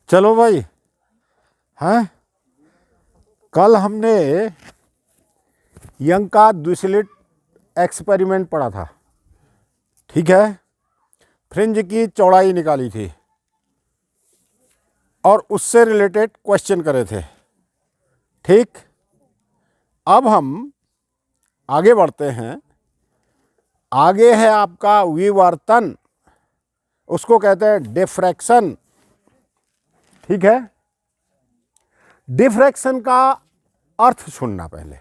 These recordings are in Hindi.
चलो भाई। हैं, कल हमने यंग का द्विस्लिट एक्सपेरिमेंट पढ़ा था, ठीक है। फ्रिंज की चौड़ाई निकाली थी और उससे रिलेटेड क्वेश्चन करे थे, ठीक। अब हम आगे बढ़ते हैं। आगे है आपका विवर्तन, उसको कहते हैं डिफ्रैक्शन, ठीक है। डिफ्रैक्शन का अर्थ सुनना पहले।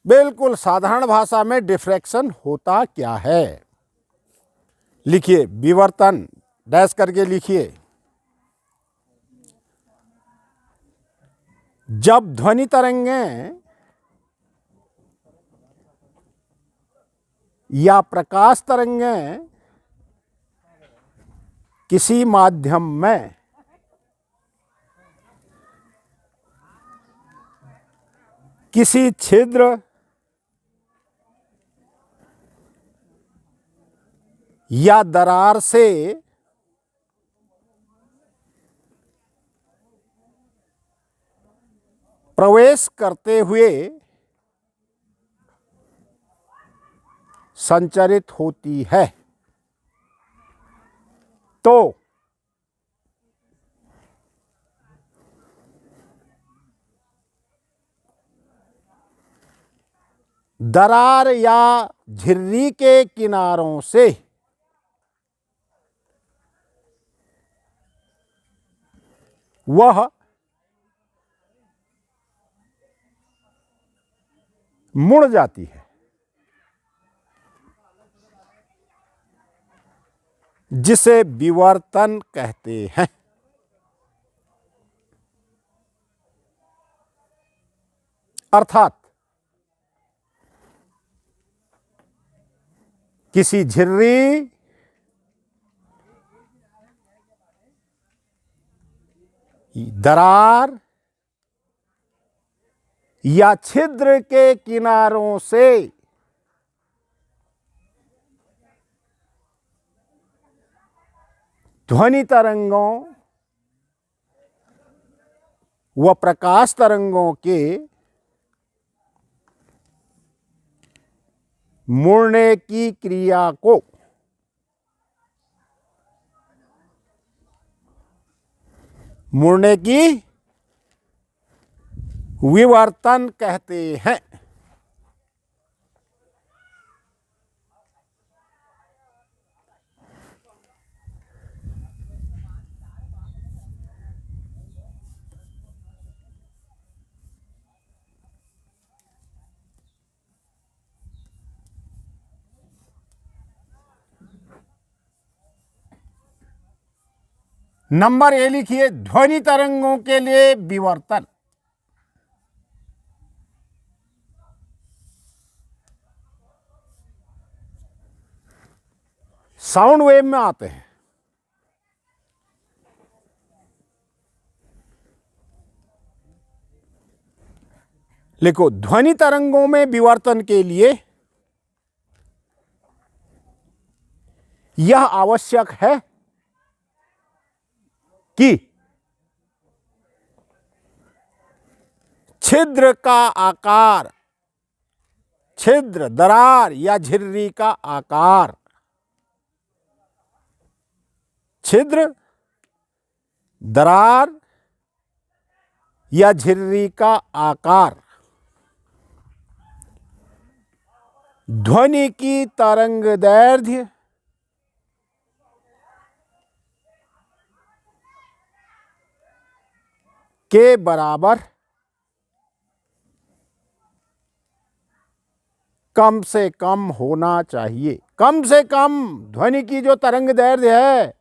बिल्कुल साधारण भाषा में डिफ्रैक्शन होता क्या है, लिखिए। विवर्तन डैश करके लिखिए। जब ध्वनि तरंगें या प्रकाश तरंगें किसी माध्यम में किसी छिद्र या दरार से प्रवेश करते हुए संचरित होती है, तो दरार या झिर्री के किनारों से वह मुड़ जाती है, जिसे विवर्तन कहते हैं। अर्थात किसी झिर्री दरार या छिद्र के किनारों से ध्वनि तरंगों व प्रकाश तरंगों के मुड़ने की क्रिया को विवर्तन कहते हैं। नंबर ए लिखिए, ध्वनि तरंगों के लिए विवर्तन। साउंड वेव में आते हैं। लिखो, ध्वनि तरंगों में विवर्तन के लिए यह आवश्यक है कि छिद्र का आकार, छिद्र, दरार या झिर्री का आकार, छिद्र, दरार या झिर्री का आकार ध्वनि की तरंगदैर्घ्य के बराबर कम से कम होना चाहिए। कम से कम ध्वनि की जो तरंगदैर्घ्य है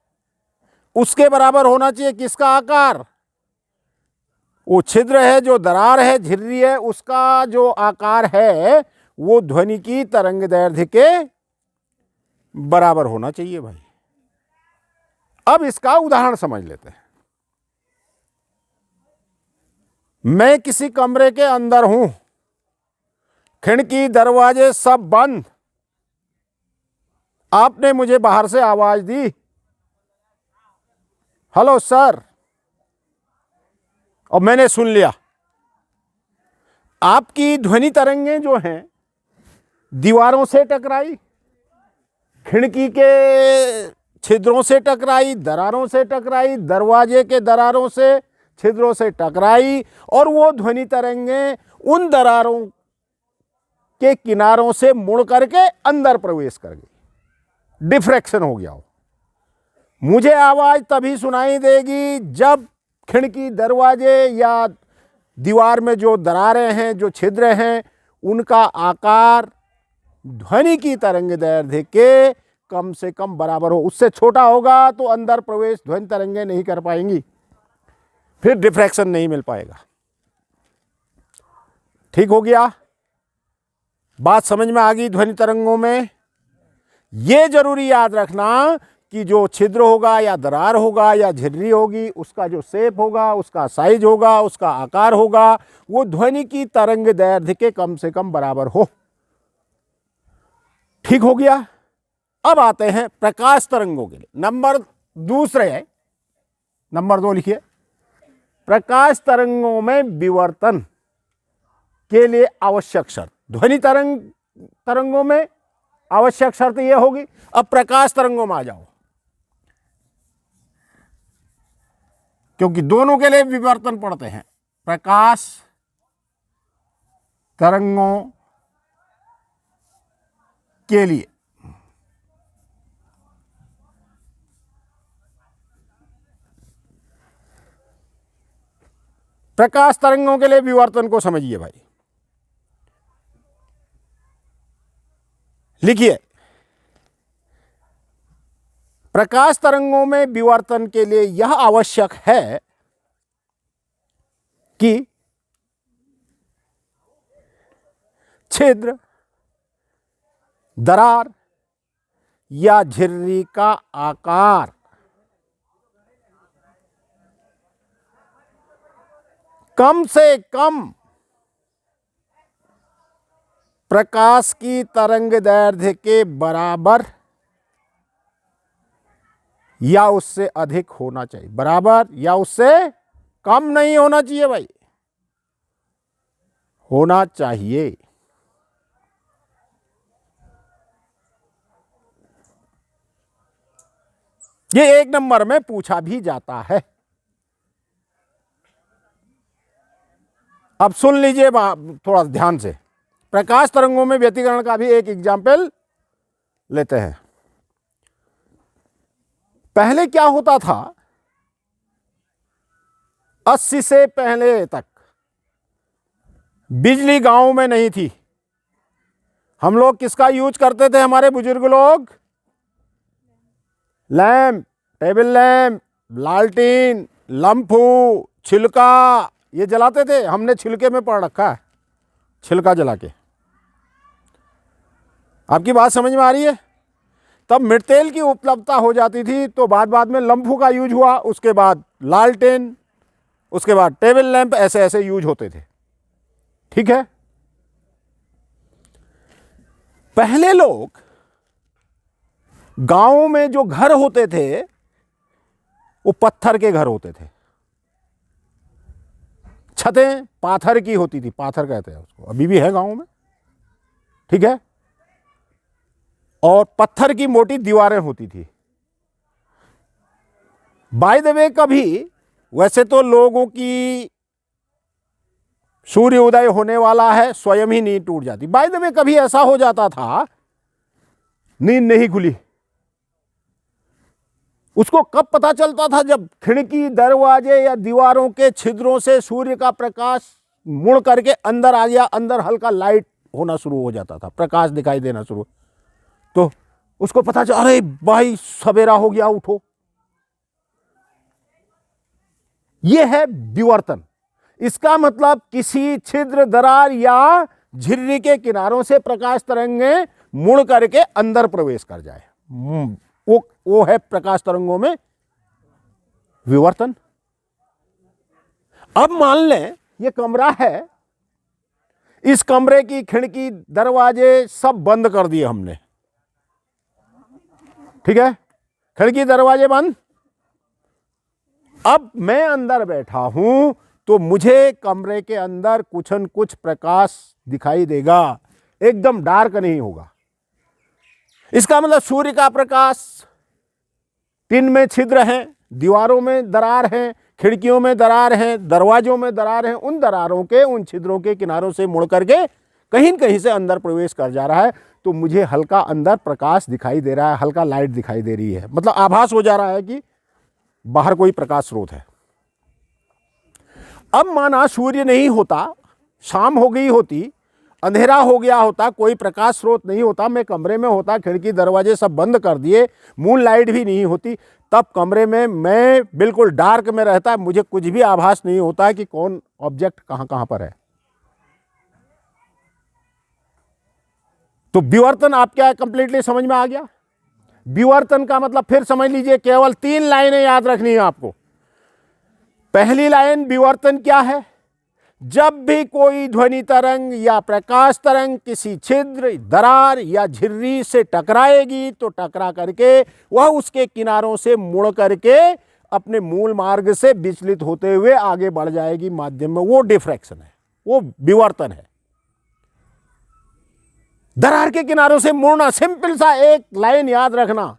उसके बराबर होना चाहिए। किसका आकार? वो छिद्र है, जो दरार है, झिर्री है, उसका जो आकार है वो ध्वनि की तरंगदैर्घ्य के बराबर होना चाहिए भाई। अब इसका उदाहरण समझ लेते हैं। मैं किसी कमरे के अंदर हूं, खिड़की दरवाजे सब बंद, आपने मुझे बाहर से आवाज दी, हेलो सर, और मैंने सुन लिया। आपकी ध्वनि तरंगें जो हैं दीवारों से टकराई, खिड़की के छिद्रों से टकराई, दरारों से टकराई, दरवाजे के दरारों से छिद्रों से टकराई, और वो ध्वनि तरंगें उन दरारों के किनारों से मुड़ करके अंदर प्रवेश कर गई। डिफ्रैक्शन हो गया हो। मुझे आवाज तभी सुनाई देगी जब खिड़की, दरवाजे या दीवार में जो दरारें हैं, जो छिद्र हैं, उनका आकार ध्वनि की तरंग दैर्ध्य के कम से कम बराबर हो। उससे छोटा होगा तो अंदर प्रवेश ध्वनि तरंगें नहीं कर पाएंगी, फिर डिफ्रैक्शन नहीं मिल पाएगा। ठीक हो गया? बात समझ में आ गई ध्वनि तरंगों में? यह जरूरी याद रखना कि जो छिद्र होगा या दरार होगा या झिर्री होगी, उसका जो शेप होगा, उसका साइज होगा, उसका आकार होगा, वो ध्वनि की तरंग दैर्ध्य के कम से कम बराबर हो। ठीक हो गया? अब आते हैं प्रकाश तरंगों के लिए। नंबर 2 लिखिए। प्रकाश तरंगों में विवर्तन के लिए आवश्यक शर्त। ध्वनि तरंगों में आवश्यक शर्त यह होगी। अब प्रकाश तरंगों में आ जाओ, क्योंकि दोनों के लिए विवर्तन पड़ते हैं। प्रकाश तरंगों के लिए विवर्तन को समझिए भाई। लिखिए, प्रकाश तरंगों में विवर्तन के लिए यह आवश्यक है कि छिद्र, दरार या झिर्री का आकार कम से कम प्रकाश की तरंग दैर्ध्य के बराबर या उससे अधिक होना चाहिए। बराबर या उससे कम नहीं होना चाहिए भाई, होना चाहिए। ये 1 नंबर में पूछा भी जाता है। अब सुन लीजिए थोड़ा ध्यान से। प्रकाश तरंगों में व्यतिकरण का भी एक एग्जाम्पल लेते हैं। पहले क्या होता था, 80 से पहले तक बिजली गांव में नहीं थी। हम लोग किसका यूज करते थे? हमारे बुजुर्ग लोग लैंप, टेबल लैंप, लालटीन, लम्फू, छिलका, ये जलाते थे। हमने छिलके में पढ़ रखा है, छिलका जला के। आपकी बात समझ में आ रही है? तब मिडतेल की उपलब्धता हो जाती थी, तो बाद में लम्फू का यूज हुआ, उसके बाद लालटेन, उसके बाद टेबल लैंप, ऐसे ऐसे यूज होते थे। ठीक है? पहले लोग गांव में जो घर होते थे वो पत्थर के घर होते थे। छतें पाथर की होती थी, पाथर कहते हैं उसको, अभी भी है गांव में। ठीक है? और पत्थर की मोटी दीवारें होती थी। बाय द वे, कभी वैसे तो लोगों की सूर्य उदय होने वाला है, स्वयं ही नींद टूट जाती। बाय द वे, कभी ऐसा हो जाता था नींद नहीं खुली। उसको कब पता चलता था? जब खिड़की, दरवाजे या दीवारों के छिद्रों से सूर्य का प्रकाश मुड़ करके अंदर आ गया, अंदर हल्का लाइट होना शुरू हो जाता था, प्रकाश दिखाई देना शुरू, तो उसको पता चला, अरे भाई सवेरा हो गया, उठो। यह है विवर्तन। इसका मतलब किसी छिद्र, दरार या झिर्री के किनारों से प्रकाश तरंगें मुड़ करके अंदर प्रवेश कर जाए, वो है प्रकाश तरंगों में विवर्तन। अब मान लें ये कमरा है, इस कमरे की खिड़की, दरवाजे सब बंद कर दिए हमने। ठीक है? खिड़की, दरवाजे बंद। अब मैं अंदर बैठा हूं तो मुझे कमरे के अंदर कुछ न कुछ प्रकाश दिखाई देगा, एकदम डार्क नहीं होगा। इसका मतलब सूर्य का प्रकाश, टिन में छिद्र हैं, दीवारों में दरार हैं, खिड़कियों में दरार हैं, दरवाजों में दरार हैं, उन दरारों के, उन छिद्रों के किनारों से मुड़ करके कहीं न कहीं से अंदर प्रवेश कर जा रहा है। तो मुझे हल्का अंदर प्रकाश दिखाई दे रहा है, हल्का लाइट दिखाई दे रही है, मतलब आभास हो जा रहा है कि बाहर कोई प्रकाश स्रोत है। अब माना सूर्य नहीं होता, शाम हो गई होती, अंधेरा हो गया होता, कोई प्रकाश स्रोत नहीं होता, मैं कमरे में होता, खिड़की दरवाजे सब बंद कर दिए, मून लाइट भी नहीं होती, तब कमरे में मैं बिल्कुल डार्क में रहता, मुझे कुछ भी आभास नहीं होता कि कौन ऑब्जेक्ट कहां कहां पर है। तो विवर्तन आप क्या कंप्लीटली समझ में आ गया? विवर्तन का मतलब फिर समझ लीजिए, केवल 3 लाइनें याद रखनी है आपको। पहली लाइन, विवर्तन क्या है? जब भी कोई ध्वनि तरंग या प्रकाश तरंग किसी छिद्र, दरार या झिर्री से टकराएगी तो टकरा करके वह उसके किनारों से मुड़ करके अपने मूल मार्ग से विचलित होते हुए आगे बढ़ जाएगी माध्यम में। वो डिफ्रैक्शन है, वो विवर्तन है। दरार के किनारों से मुड़ना, सिंपल सा एक लाइन याद रखना,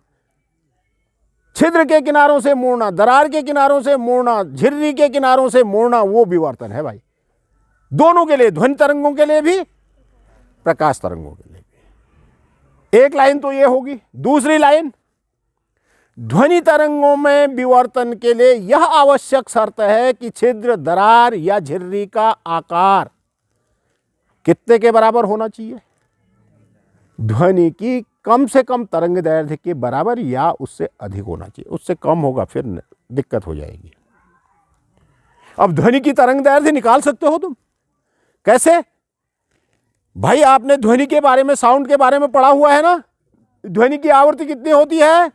छिद्र के किनारों से मुड़ना, दरार के किनारों से मुड़ना, झिर्री के किनारों से मुड़ना, वो विवर्तन है भाई, दोनों के लिए, ध्वनि तरंगों के लिए भी, प्रकाश तरंगों के लिए भी। एक लाइन तो ये होगी। दूसरी लाइन, ध्वनि तरंगों में विवर्तन के लिए यह आवश्यक शर्त है कि छिद्र, दरार या झिर्री का आकार कितने के बराबर होना चाहिए? ध्वनि की कम से कम तरंग दैर्ध्य के बराबर या उससे अधिक होना चाहिए। उससे कम होगा फिर दिक्कत हो जाएगी। अब ध्वनि की तरंग दैर्ध्य निकाल सकते हो तुम, कैसे? भाई आपने ध्वनि के बारे में, साउंड के बारे में पढ़ा हुआ है ना, ध्वनि की आवृत्ति कितनी होती है?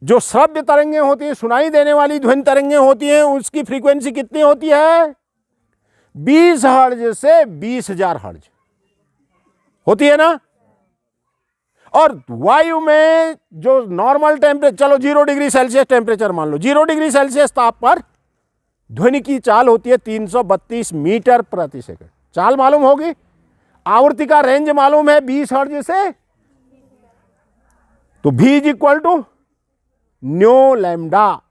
जो श्रव्य तरंगें होती है, सुनाई देने वाली ध्वनि तरंगें होती हैं, उसकी फ्रीक्वेंसी कितनी होती है? 20 हर्ट्ज से 20,000 हर्ट्ज होती है ना। और वायु में जो नॉर्मल टेम्परेचर, चलो 0 डिग्री सेल्सियस टेम्परेचर मान लो, 0 डिग्री सेल्सियस ताप पर ध्वनि की चाल होती है 332 मीटर प्रति सेकंड। चाल मालूम होगी, आवृत्ति का रेंज मालूम है 20 हर्ट्ज से, तो V is equal to nu lambda.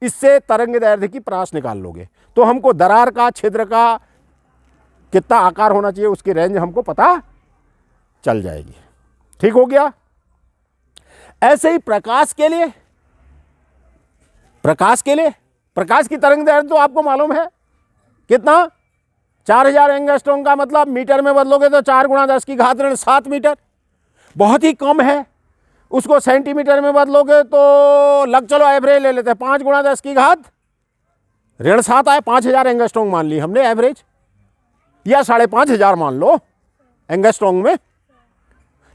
इससे तरंग दैर्ध्य की परास निकाल लोगे तो हमको दरार का, छिद्र का कितना आकार होना चाहिए, उसकी रेंज हमको पता चल जाएगी। ठीक हो गया। ऐसे ही प्रकाश के लिए, प्रकाश की तरंग दैर्ध्य तो आपको मालूम है कितना? 4000 एंगस्ट्रॉम का मतलब मीटर में बदलोगे तो 4 × 10⁻7 मीटर, बहुत ही कम है। उसको सेंटीमीटर में बदलोगे तो लग चलो एवरेज ले लेते हैं, 5 × 10⁻7 आए, 5000 एंगस्ट्रॉम मान ली हमने एवरेज, या 5500 मान लो एंगस्ट्रॉम में,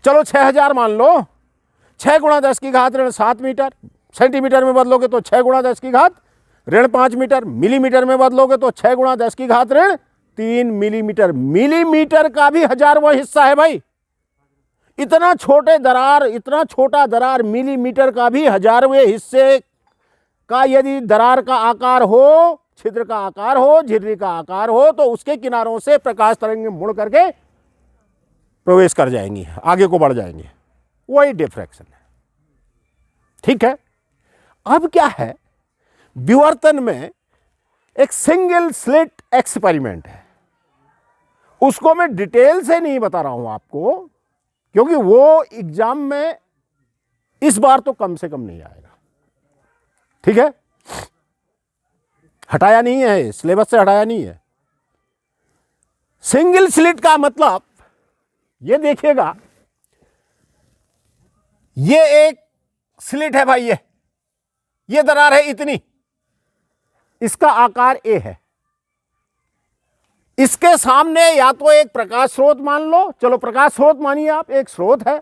चलो 6000 मान लो। 6 × 10⁻7 मीटर, सेंटीमीटर में बदलोगे तो 6 × 10⁻5 मीटर, मिलीमीटर में बदलोगे तो 6 × 10⁻3 मिलीमीटर। मिलीमीटर का भी 1000वां हिस्सा है भाई। इतना छोटा दरार मिलीमीटर का भी 1000वें हिस्से का यदि दरार का आकार हो, छिद्र का आकार हो, झिर्री का आकार हो, तो उसके किनारों से प्रकाश तरंगें मुड़ करके प्रवेश कर जाएंगी, आगे को बढ़ जाएंगे। वही डिफ्रैक्शन है। ठीक है। अब क्या है, विवर्तन में एक सिंगल स्लिट एक्सपेरिमेंट है, उसको मैं डिटेल से नहीं बता रहा हूं आपको, क्योंकि वो एग्जाम में इस बार तो कम से कम नहीं आएगा। ठीक है, हटाया नहीं है, सिलेबस से हटाया नहीं है। सिंगल स्लिट का मतलब ये देखिएगा, ये एक स्लिट है भाई, ये दरार है इतनी, इसका आकार ए है। इसके सामने या तो एक प्रकाश स्रोत मान लो, चलो प्रकाश स्रोत मानिए आप, एक स्रोत है,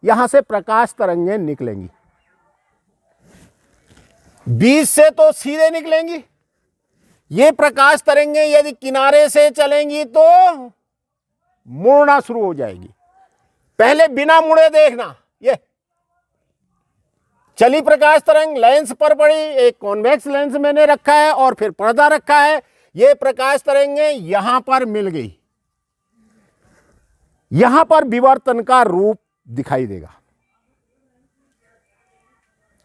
यहां से प्रकाश तरंगें निकलेंगी, बीच से तो सीधे निकलेंगी। ये प्रकाश तरंगें यदि किनारे से चलेंगी तो मुड़ना शुरू हो जाएगी। पहले बिना मुड़े देखना, ये चली प्रकाश तरंग लेंस पर पड़ी, एक कॉन्वेक्स लेंस मैंने रखा है और फिर पर्दा रखा है, ये प्रकाश तरंगें यहां पर मिल गई, यहां पर विवर्तन का रूप दिखाई देगा।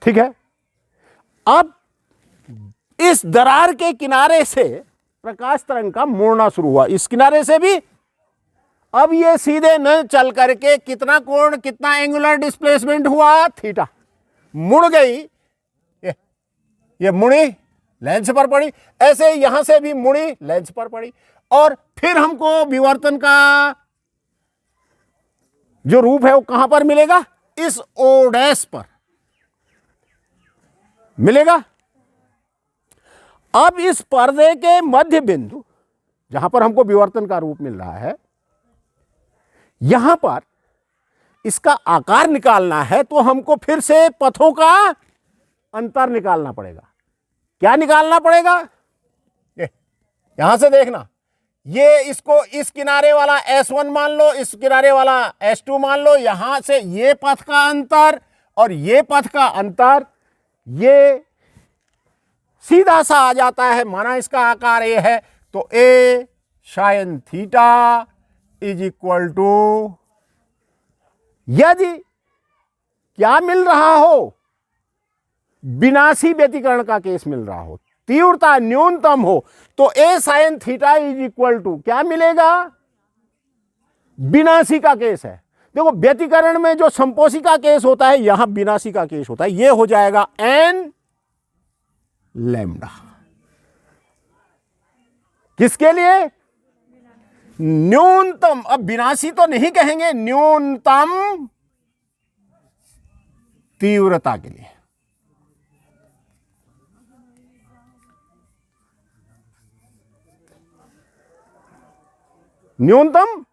ठीक है, अब इस दरार के किनारे से प्रकाश तरंग का मुड़ना शुरू हुआ, इस किनारे से भी। अब ये सीधे न चल करके कितना कोण, कितना एंगुलर डिस्प्लेसमेंट हुआ, थीटा, मुड़ गई, ये मुड़ी लेंस पर पड़ी, ऐसे यहां से भी मुड़ी लेंस पर पड़ी, और फिर हमको विवर्तन का जो रूप है वो कहां पर मिलेगा, इस ओ डैश पर मिलेगा। अब इस पर्दे के मध्य बिंदु जहां पर हमको विवर्तन का रूप मिल रहा है, यहां पर इसका आकार निकालना है तो हमको फिर से पथों का अंतर निकालना पड़ेगा। क्या निकालना पड़ेगा, यहां से देखना, ये इसको इस किनारे वाला S1 मान लो, इस किनारे वाला S2 मान लो, यहां से ये पथ का अंतर और ये पथ का अंतर, ये सीधा सा आ जाता है, माना इसका आकार ए है तो a sine theta is equal to, यदि क्या मिल रहा हो, विनाशी व्यतिकरण का केस मिल रहा हो, तीव्रता न्यूनतम हो, तो a sine theta is equal to क्या मिलेगा, विनाशी का केस है। देखो व्यतिकरण में जो संपोषी का केस होता है, यहां विनाशी का केस होता है, यह हो जाएगा एन लैम्डा। किसके लिए, न्यूनतम, अब विनाशी तो नहीं कहेंगे, न्यूनतम तीव्रता के लिए। न्यूनतम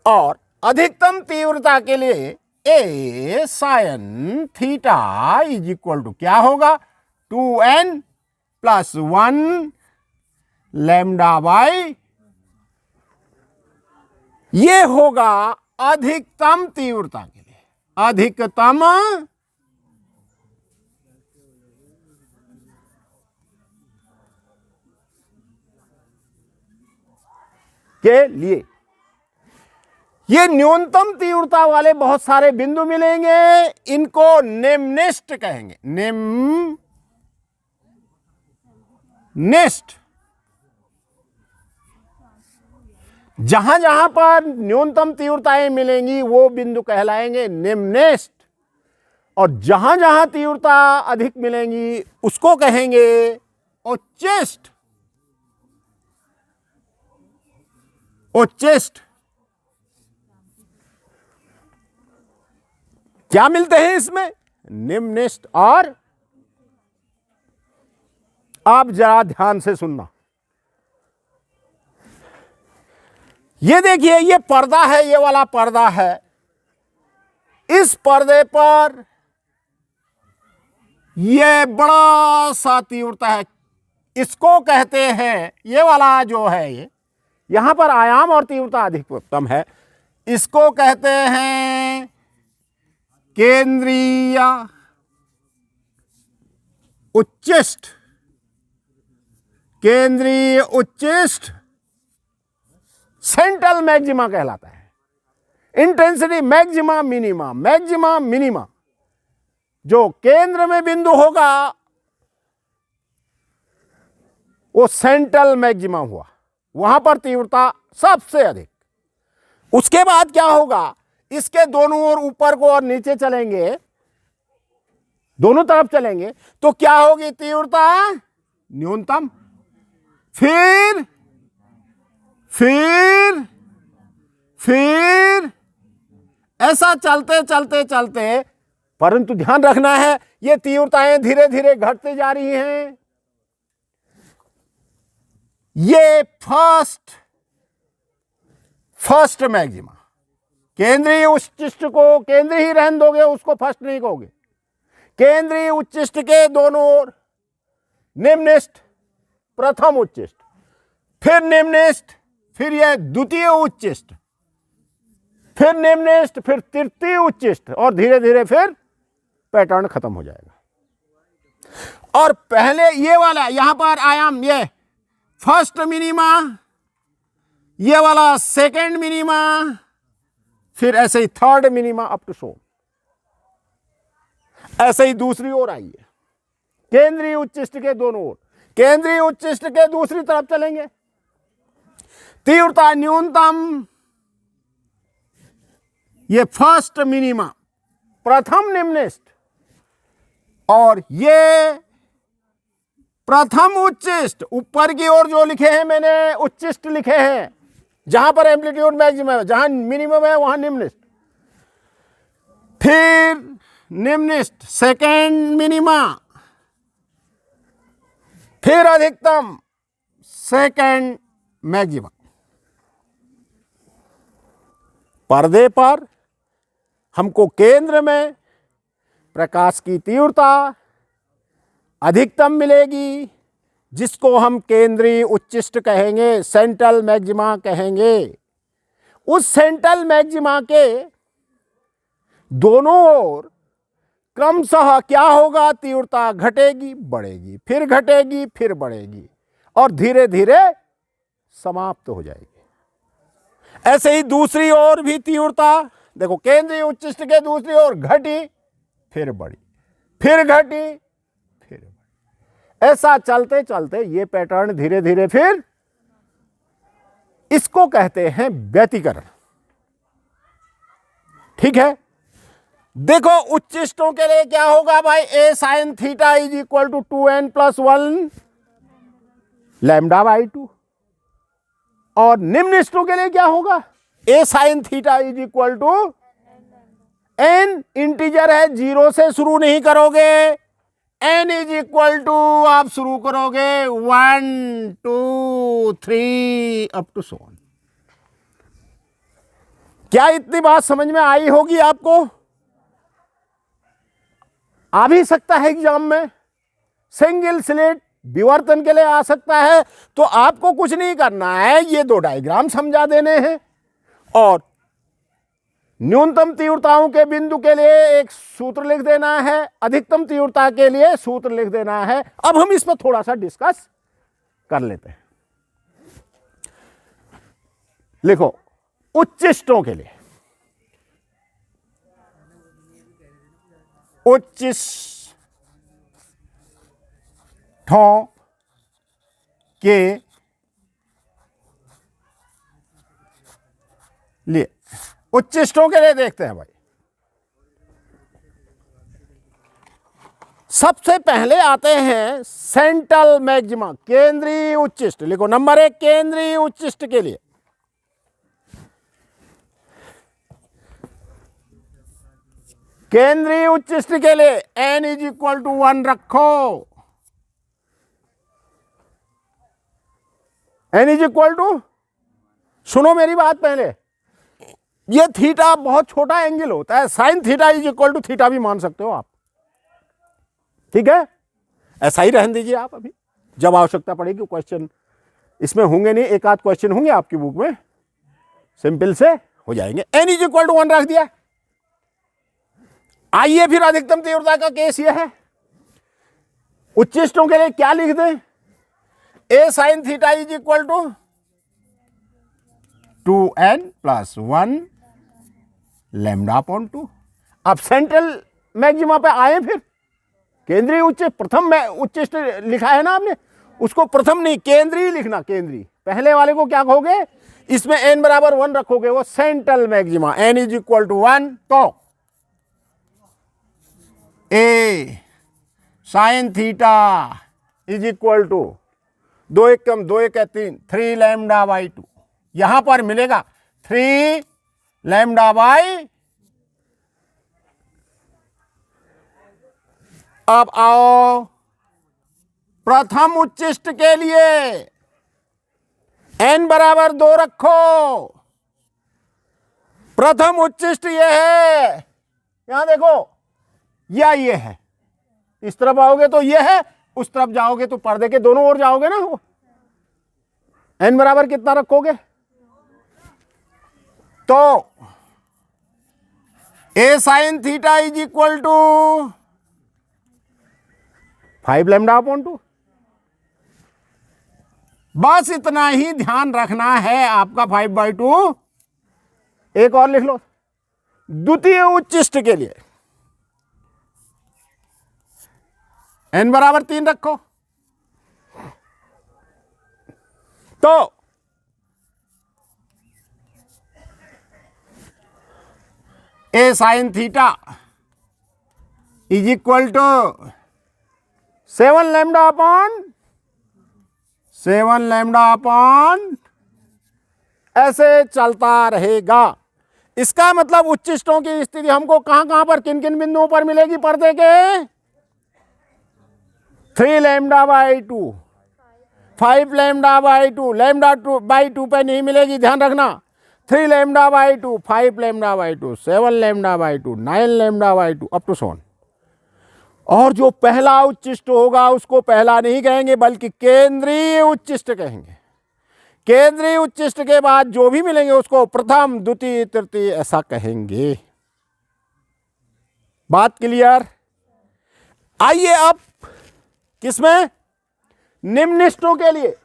और अधिकतम तीव्रता के लिए a sine theta is equal to क्या होगा, 2n + 1 लैम्डा बाई, ये होगा अधिकतम तीव्रता के लिए, अधिकतम के लिए। ये न्यूनतम तीव्रता वाले बहुत सारे बिंदु मिलेंगे, इनको निम्निष्ट कहेंगे, निम्निष्ट। जहां जहां पर न्यूनतम तीव्रताएं मिलेंगी वो बिंदु कहलाएंगे निम्निष्ट, और जहां जहां तीव्रता अधिक मिलेंगी उसको कहेंगे उच्चिष्ट। उच्चिष्ट क्या मिलते हैं इसमें, निम्निष्ट। और आप जरा ध्यान से सुनना, ये देखिए, ये पर्दा है, ये वाला पर्दा है, इस पर्दे पर ये बड़ा सा तीव्रता है, इसको कहते हैं, ये वाला जो है, ये यहां पर आयाम और तीव्रता अधिकतम है, इसको कहते हैं केंद्रीय उच्चिष्ट। केंद्रीय उच्चिष्ट सेंट्रल मैक्सिमा कहलाता है। Intensity maxima minima, maxima minima, जो केंद्र में बिंदु होगा वो सेंट्रल मैक्सिमा हुआ, वहां पर तीव्रता सबसे अधिक। उसके बाद क्या होगा, इसके दोनों ओर ऊपर को और नीचे चलेंगे, दोनों तरफ चलेंगे तो क्या होगी, तीव्रता न्यूनतम, फिर ऐसा चलते चलते चलते, परंतु ध्यान रखना है ये तीव्रताएं धीरे धीरे घटते जा रही हैं। ये फर्स्ट मैक्सिमा, केंद्रीय उच्चिष्ट को केंद्रीय ही रहने दोगे, उसको फर्स्ट नहीं कहोगे। केंद्रीय उच्चिष्ट के दोनों ओर निम्निष्ट, प्रथम उच्चिष्ट, फिर निम्निष्ट, फिर यह द्वितीय उच्चिष्ट, फिर निम्निष्ट, फिर तृतीय उच्चिष्ट, और धीरे धीरे फिर पैटर्न खत्म हो जाएगा। और पहले ये वाला यहां पर आयाम, ये फर्स्ट मिनिमा, ये वाला सेकेंड मिनिमा, फिर ऐसे ही थर्ड मिनिमा अप टू सो। ऐसे ही दूसरी ओर आइए, केंद्रीय उच्चिष्ट के दोनों ओर, केंद्रीय उच्चिष्ट के दूसरी तरफ चलेंगे। तीव्रता न्यूनतम, ये फर्स्ट मिनिमा, प्रथम निम्निष्ट, और ये प्रथम उच्चिष्ट। ऊपर की ओर जो लिखे हैं मैंने उच्चिष्ट लिखे हैं, जहां पर एम्पलीट्यूड मैक्सिमम है, जहां मिनिमम है वहां निम्निष्ट। फिर निम्निष्ट सेकेंड मिनिमा, फिर अधिकतम सेकेंड मैक्सिमम। पर्दे पर हमको केंद्र में प्रकाश की तीव्रता अधिकतम मिलेगी, जिसको हम केंद्रीय उच्चिष्ट कहेंगे, सेंट्रल मैक्सिमा कहेंगे। उस सेंट्रल मैक्सिमा के दोनों ओर क्रमशः क्या होगा, तीव्रता घटेगी बढ़ेगी, फिर घटेगी फिर बढ़ेगी, और धीरे धीरे समाप्त हो जाएगी। ऐसे ही दूसरी ओर भी तीव्रता देखो, केंद्रीय उच्चिष्ट के दूसरी ओर घटी फिर बढ़ी, फिर घटी फिर बढ़ी। ऐसा चलते चलते ये पैटर्न धीरे धीरे, फिर इसको कहते हैं व्यतिकरण। ठीक है, देखो उच्चिष्टों के लिए क्या होगा भाई, a sine theta is equal to 2n+1 lambda by 2। और निम्निष्टों के लिए क्या होगा, a sine theta is equal to n, integer है, 0 से शुरू नहीं करोगे, एन इज इक्वल टू आप शुरू करोगे 1 2 3 अप टू सो ऑन। क्या इतनी बात समझ में आई होगी आपको? आ भी सकता है एग्जाम में, सिंगल स्लिट विवर्तन के लिए आ सकता है। तो आपको कुछ नहीं करना है, ये दो डायग्राम समझा देने हैं और न्यूनतम तीव्रताओं के बिंदु के लिए एक सूत्र लिख देना है, अधिकतम तीव्रता के लिए सूत्र लिख देना है। अब हम इस पर थोड़ा सा डिस्कस कर लेते हैं। लिखो उच्चिष्टों के लिए, उच्चिष्टों के लिए, उच्चिष्टों के लिए देखते हैं भाई। सबसे पहले आते हैं सेंट्रल मैक्सिमा, केंद्रीय उच्चिष्ट। लिखो नंबर 1 केंद्रीय उच्चिष्ट के लिए। केंद्रीय उच्चिष्ट के लिए n इज इक्वल टू 1 रखो, n इज इक्वल टू, सुनो मेरी बात पहले, ये थीटा बहुत छोटा एंगल होता है, sine theta is equal to theta भी मान सकते हो आप। ठीक है, ऐसा ही रहने दीजिए आप। अभी जब आवश्यकता पड़ेगी क्वेश्चन इसमें होंगे नहीं, एक आध क्वेश्चन होंगे आपकी बुक में, सिंपल से हो जाएंगे। n इज इक्वल टू 1 रख दिया। आइए फिर अधिकतम तीव्रता का केस यह है। उच्चिष्टों के लिए क्या लिख दें, a sine theta is equal to 2n+1 lambda upon 2। अब सेंट्रल मैक्सिमा पे आए, फिर केंद्रीय उच्चिष्ट, प्रथम उच्चिष्ट लिखा है ना आपने, उसको प्रथम नहीं केंद्रीय लिखना। केंद्रीय पहले वाले को क्या कहोगे, इसमें n बराबर 1 रखोगे, वो central maxima, n is equal to 1। तो a sine theta is equal to 2 1 कम 2 1 3 3 लैम्डा बाई 2। यहां पर मिलेगा 3 लैम्डा बाई। अब आओ प्रथम उच्चिष्ट के लिए n बराबर 2 रखो। प्रथम उच्चिष्ट ये है, यहां देखो, या ये है, इस तरफ आओगे तो ये है, उस तरफ जाओगे तो पर्दे के दोनों ओर जाओगे ना। वो n बराबर कितना रखोगे, तो a sine theta is equal to 5 lambda upon 2। बस इतना ही ध्यान रखना है आपका 5/2। एक और लिख लो, द्वितीय उच्चिष्ट के लिए n बराबर 3 रखो, तो a sin theta is equal to 7 lambda upon ऐसे चलता रहेगा। इसका मतलब उच्चिष्टों की स्थिति हमको कहां पर, किन किन बिंदुओं पर मिलेगी पर्दे के? 3 λ/2, 5 λ/2, λ/2 पे नहीं मिलेगी, ध्यान रखना। 3 λ/2, 5 λ/2, 7 λ/2, 9 λ/2 अप टू 7। और जो पहला उच्चिष्ट होगा उसको पहला नहीं कहेंगे बल्कि केंद्रीय उच्चिष्ट कहेंगे। केंद्रीय उच्चिष्ट के बाद जो भी मिलेंगे उसको प्रथम, द्वितीय, तृतीय ऐसा कहेंगे। बात क्लियर? आइए अब किसमें? निम्निष्टों के लिए,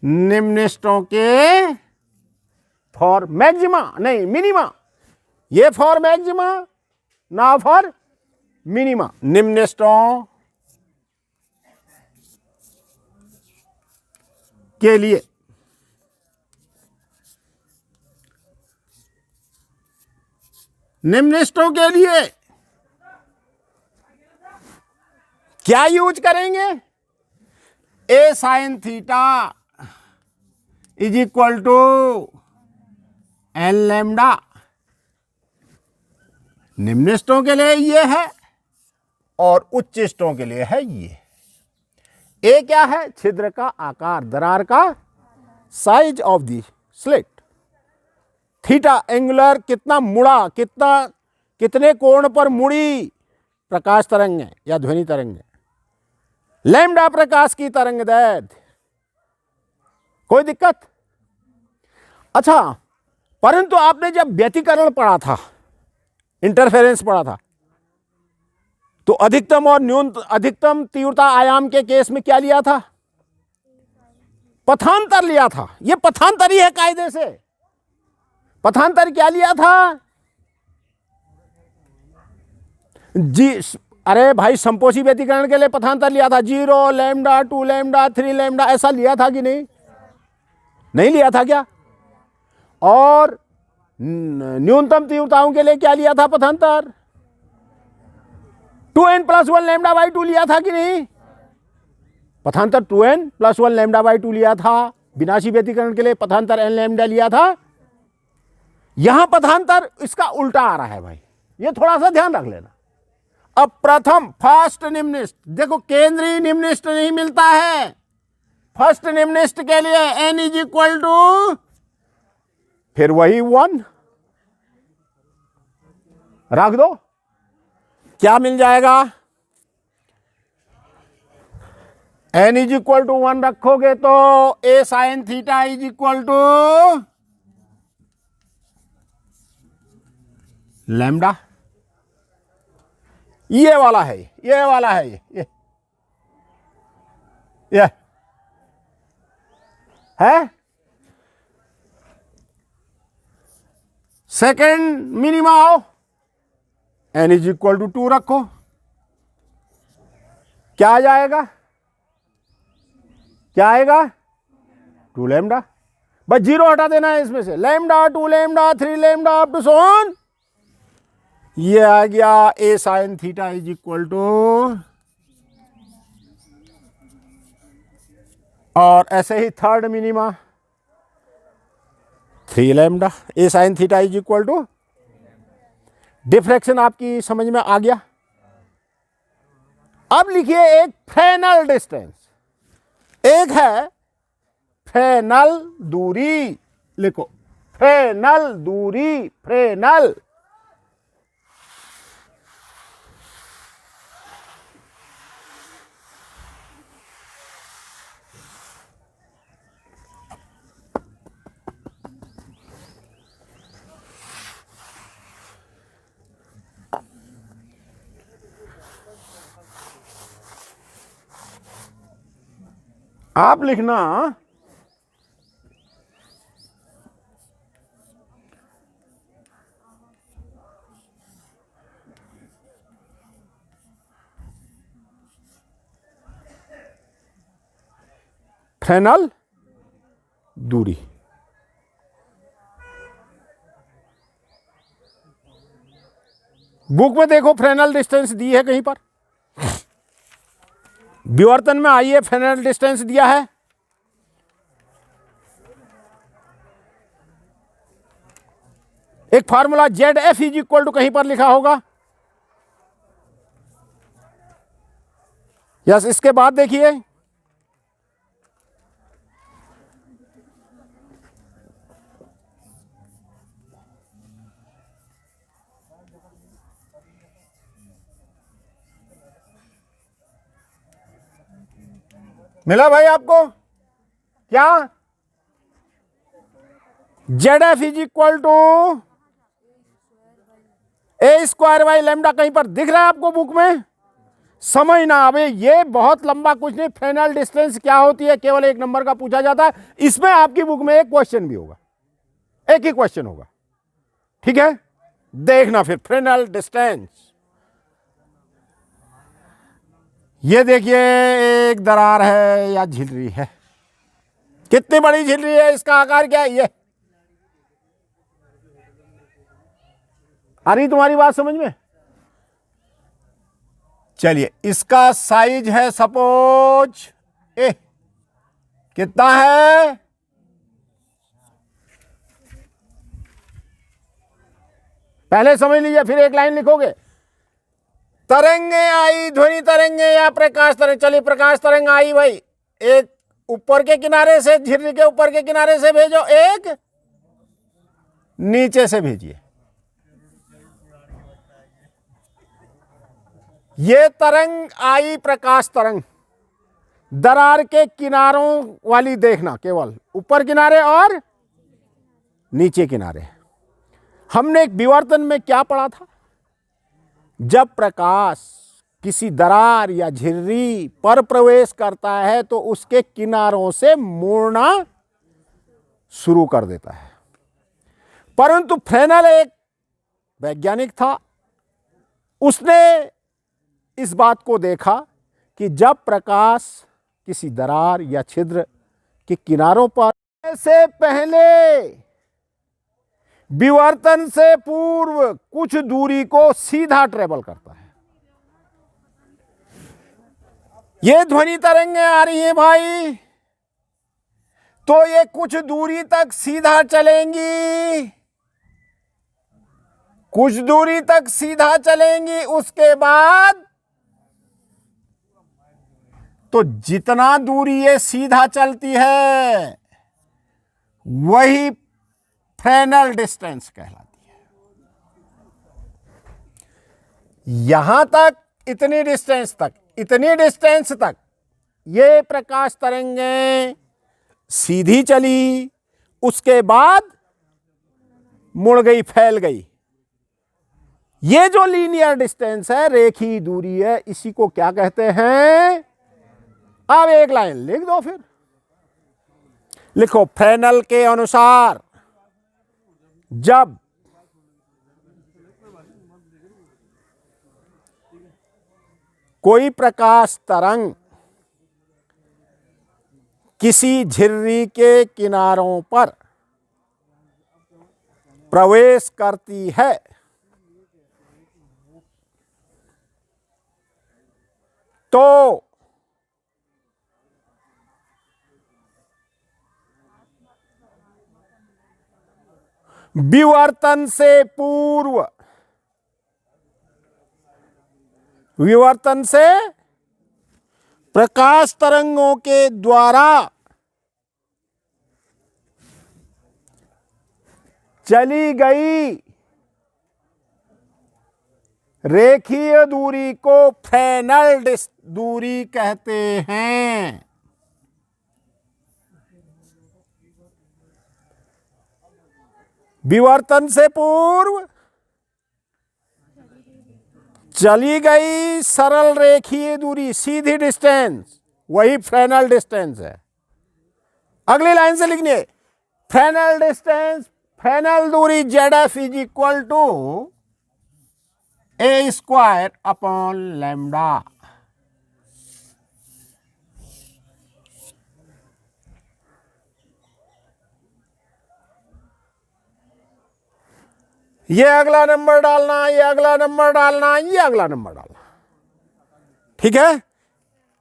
निम्निष्टों के फॉर मैक्सिमा नहीं मिनिमा, ये फॉर मैक्सिमा ना फॉर मिनिमा। निम्निष्टों के लिए क्या यूज करेंगे? a sin theta is equal to n lambda. निम्निष्टों के लिए ये है और उच्चिष्टों के लिए है ये। ए क्या है? छिद्र का आकार, दरार का size of the slit. Theta angular, कितना मुड़ा, कितने कोण पर मुड़ी प्रकाश तरंग है या ध्वनि तरंग है। लैम्डा प्रकाश की तरंग दैर्घ्य। कोई दिक्कत? अच्छा, परंतु आपने जब व्यतिकरण पढ़ा था, इंटरफेरेंस पढ़ा था, तो अधिकतम और अधिकतम तीव्रता आयाम के केस में क्या लिया था? पथांतर लिया था। यह पथांतर ही है कायदे से। पथांतर क्या लिया था जी? अरे भाई, संपोषी व्यतिकरण के लिए पथांतर लिया था। 0 लैम्डा, 2 लैम्डा, 3 लैम्डा ऐसा लिया था कि नहीं? नहीं लिया था क्या? और न्यूनतम तीव्रताओं के लिए क्या लिया था पथांतर? 2n + 1 λ/2 लिया था कि नहीं? पथांतर 2n + 1 λ/2 लिया था। विनाशी व्यतिकरण के लिए पथांतर n लैम्डा लिया था। यहां पथांतर इसका उल्टा आ रहा है भाई, ये थोड़ा सा ध्यान रख लेना। अब प्रथम फर्स्ट निम्निष्ट, देखो केंद्रीय निम्निष्ट नहीं मिलता है। फर्स्ट निम्निष्ट के लिए n इज इक्वल टू फिर वही 1 रख दो, क्या मिल जाएगा? n इज इक्वल टू 1 रखोगे तो a sin theta is equal to lambda. ये वाला है, ये वाला है, ये है सेकेंड मिनिमा। आओ, n इज इक्वल टू 2 रखो, क्या आ जाएगा? क्या आएगा? 2 लैम्डा। बस 0 हटा देना है इसमें से। Lambda, 2 lambda, 3 lambda up to so on. ये आ गया a sin theta is equal to, और ऐसे ही third minima 3 lambda. a sin theta is equal to, diffraction आपकी समझ में आ गया। अब लिखिए एक फ्रेनल डिस्टेंस, एक है फ्रेनल दूरी। लिखो फ्रेनल दूरी, फ्रेनल। आप लिखना फ्रेनल दूरी। बुक में देखो फ्रेनल डिस्टेंस दी है कहीं पर, विवर्तन में आइए फ्रेनल डिस्टेंस दिया है। एक formula ZF is equal to कहीं पर लिखा होगा। यस, इसके बाद देखिए मिला भाई आपको क्या? ZF is equal to A²/λ कहीं पर दिख रहा है आपको बुक में? समझना, अबे ये बहुत लंबा कुछ नहीं, फ्रेनल डिस्टेंस क्या होती है केवल एक नंबर का पूछा जाता है। इसमें आपकी बुक में एक क्वेश्चन भी होगा, एक ही क्वेश्चन होगा, ठीक है? देखना फिर फ्रेनल डिस्टेंस। ये देखिए एक दरार है या झिल्ली है, कितनी बड़ी झिल्ली है, इसका आकार क्या है? ये आ रही तुम्हारी बात समझ में? चलिए, इसका साइज है सपोज ए, कितना है? पहले समझ लीजिए फिर एक लाइन लिखोगे। तरंगे आई, ध्वनि तरंगे या प्रकाश तरंग। चलिए प्रकाश तरंग आई भाई, एक ऊपर के किनारे से, झिल्ली के ऊपर के किनारे से भेजो, एक नीचे से भेजिए। ये तरंग आई प्रकाश तरंग, दरार के किनारों वाली देखना, केवल ऊपर किनारे और नीचे किनारे। हमने एक विवर्तन में क्या पढ़ा था? जब प्रकाश किसी दरार या झिर्री पर प्रवेश करता है तो उसके किनारों से मुड़ना शुरू कर देता है। परंतु फ्रेनल एक वैज्ञानिक था, उसने इस बात को देखा कि जब प्रकाश किसी दरार या छिद्र के किनारों पर से पहले विवर्तन से पूर्व कुछ दूरी को सीधा ट्रेवल करता है। ये ध्वनि तरंगें आ रही हैं भाई, तो ये कुछ दूरी तक सीधा चलेंगी, कुछ दूरी तक सीधा चलेंगी, उसके बाद तो जितना दूरी ये सीधा चलती है वही फ्रेनल डिस्टेंस कहलाती है। यहां तक, इतनी डिस्टेंस तक, इतनी डिस्टेंस तक ये प्रकाश तरंगें सीधी चली, उसके बाद मुड़ गई, फैल गई। ये जो लीनियर डिस्टेंस है, रेखीय दूरी है, इसी को क्या कहते हैं? अब एक लाइन लिख दो, फिर लिखो फ्रेनल के अनुसार जब कोई प्रकाश तरंग किसी झिर्री के किनारों पर प्रवेश करती है तो विवर्तन से पूर्व, विवर्तन से प्रकाश तरंगों के द्वारा चली गई रेखीय दूरी को फ्रेनल दूरी कहते हैं। विवर्तन से पूर्व चली गई सरल रेखीय दूरी, सीधी डिस्टेंस, वही फ्रेनल डिस्टेंस है। अगली लाइन से लिखनी है, फ्रेनल डिस्टेंस, फ्रेनल दूरी ZF is equal to A square upon lambda. ये अगला नंबर डालना, ये अगला नंबर डालना, ये अगला नंबर डालना, ठीक है।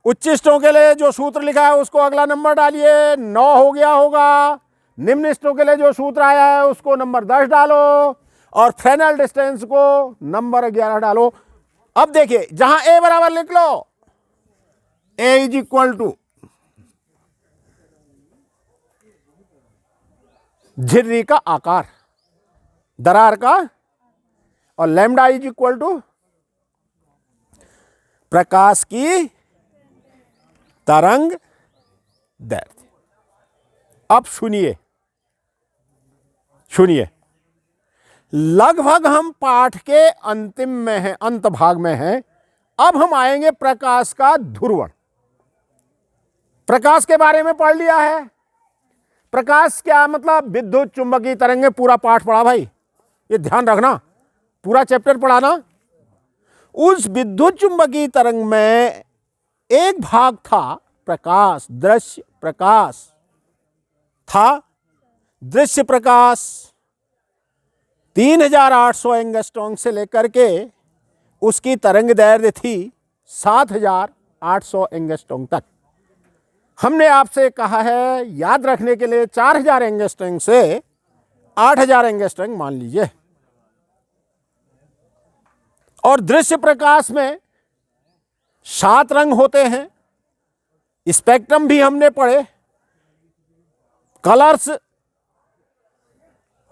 उच्चिष्टों के लिए जो सूत्र लिखा है उसको अगला नंबर डालिए, 9 हो गया होगा। निम्निष्टों के लिए जो सूत्र आया है उसको नंबर 10 डालो और फ्रेनल डिस्टेंस को नंबर 11 डालो। अब देखिए, जहां ए बराबर लिख लो, ए इज इक्वल टू झिर्री का आकार, दरार का, और लैम्डा इज इक्वल टू प्रकाश की तरंग दैर्घ्य। अब सुनिए, लगभग हम पाठ के अंतिम में हैं, अंत भाग में हैं। अब हम आएंगे प्रकाश का ध्रुवण। प्रकाश के बारे में पढ़ लिया है। प्रकाश क्या मतलब, विद्युत चुंबकीय तरंगें, पूरा पाठ पढ़ा भाई, ये ध्यान रखना, पूरा चैप्टर पढ़ाना। उस विद्युत चुंबकीय तरंग में एक भाग था प्रकाश, दृश्य प्रकाश था। दृश्य प्रकाश 3800 एंगस्ट्रॉम से लेकर के उसकी तरंग दैर्घ्य थी 7800 एंगस्ट्रॉम तक। हमने आपसे कहा है याद रखने के लिए 4000 एंगस्ट्रॉम से 8000 एंगस्ट्रॉम मान लीजिए। और दृश्य प्रकाश में 7 रंग होते हैं। स्पेक्ट्रम भी हमने पढ़े, कलर्स,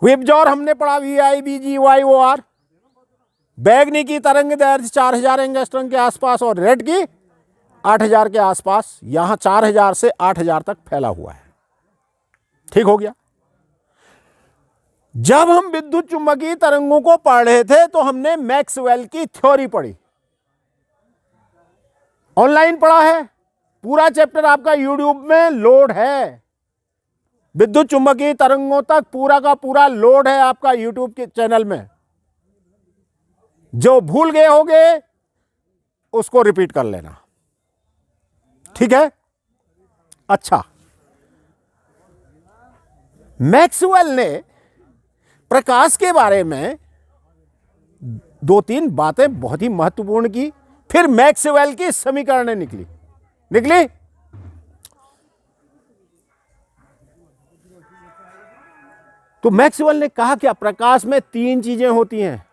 विबजॉर हमने पढ़ा, VIBGYOR। बैगनी की तरंग दैर्घ्य 4000 एंगस्ट्रॉम के आसपास और रेड की 8000 के आसपास। यहां 4000 से 8000 तक फैला हुआ है, ठीक हो गया। जब हम विद्युत चुंबकीय तरंगों को पढ़ रहे थे तो हमने मैक्सवेल की थ्योरी पढ़ी, ऑनलाइन पढ़ा है, पूरा चैप्टर आपका यूट्यूब में लोड है। विद्युत चुंबकीय तरंगों तक पूरा का पूरा लोड है आपका यूट्यूब के चैनल में। जो भूल गए होंगे उसको रिपीट कर लेना, ठीक है। अच्छा, मैक्सवेल ने प्रकाश के बारे में 2-3 बातें बहुत ही महत्वपूर्ण की। फिर मैक्सवेल की समीकरणें निकली। तो मैक्सवेल ने कहा क्या, प्रकाश में 3 चीजें होती हैं,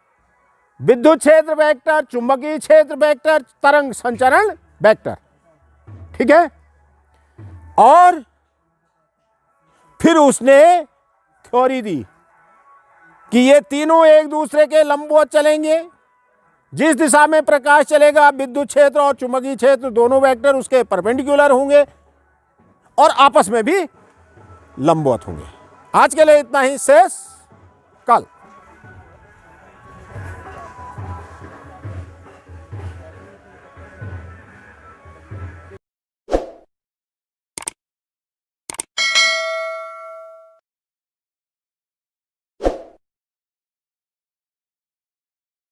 विद्युत क्षेत्र वेक्टर, चुंबकीय क्षेत्र वेक्टर, तरंग संचरण वेक्टर, ठीक है। और फिर उसने थ्योरी दी कि ये तीनों एक दूसरे के लंबवत चलेंगे। जिस दिशा में प्रकाश चलेगा विद्युत क्षेत्र और चुंबकीय क्षेत्र दोनों वेक्टर उसके परपेंडिकुलर होंगे और आपस में भी लंबवत होंगे। आज के लिए इतना ही, शेष कल।